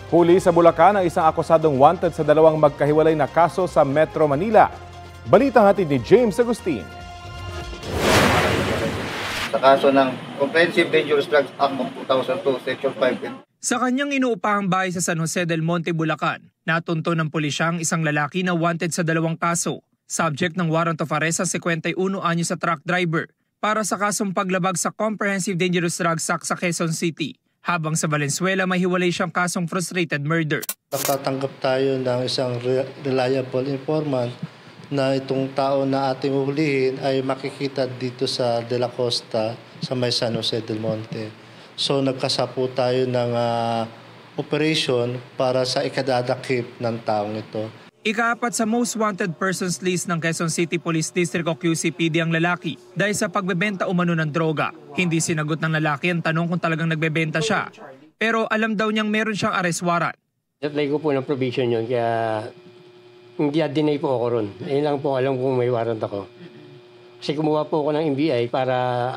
Huli sa Bulacan ang isang akusadong wanted sa dalawang magkahiwalay na kaso sa Metro Manila. Balitang hatid ni James Agustin. Sa kaso ng Comprehensive Dangerous Drugs Act of 2002, Section 5. Sa kanyang inuupahang bahay sa San Jose del Monte, Bulacan, natunto ng pulisya ang isang lalaki na wanted sa dalawang kaso. Subject ng warrant of arrest sa 51 anyo sa truck driver para sa kasong paglabag sa Comprehensive Dangerous Drugs Act sa Quezon City. Habang sa Valenzuela, may hiwalay siyang kasong frustrated murder. Natatanggap tayo ng isang reliable informant na itong tao na ating uhulihin ay makikita dito sa De La Costa sa may San Jose del Monte. So nagkasapo tayo ng operation para sa ikadadakip ng taong ito. Ikaapat sa most wanted persons list ng Quezon City Police District o QCPD ang lalaki dahil sa pagbebenta umano ng droga. Hindi sinagot ng lalaki ang tanong kung talagang nagbebenta siya. Pero alam daw niyang meron siyang arrest warrant. Apply ko po ng probation yun kaya hindi deny po ako ron. Ayun lang po alam kung may warrant ako. Kasi kumuha po ako ng NBI para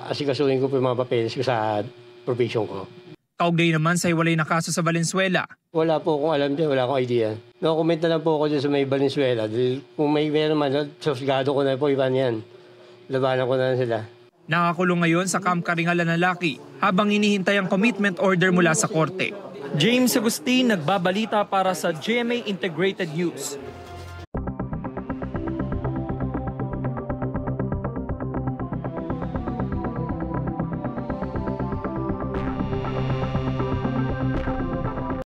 asikasuhin ko po yung mga papeles ko sa probation ko. Kaugnay naman sa hiwalay na kaso sa Valenzuela. Wala po akong alam dyan, wala akong idea. No-comment na lang po ako dyan sa may Valenzuela. Kung may meron man, susgado ko na po iban yan. Labanan ko na sila. Nakakulong ngayon sa Camp Karingal ang lalaki habang hinihintay ang commitment order mula sa korte. James Agustin, nagbabalita para sa GMA Integrated News.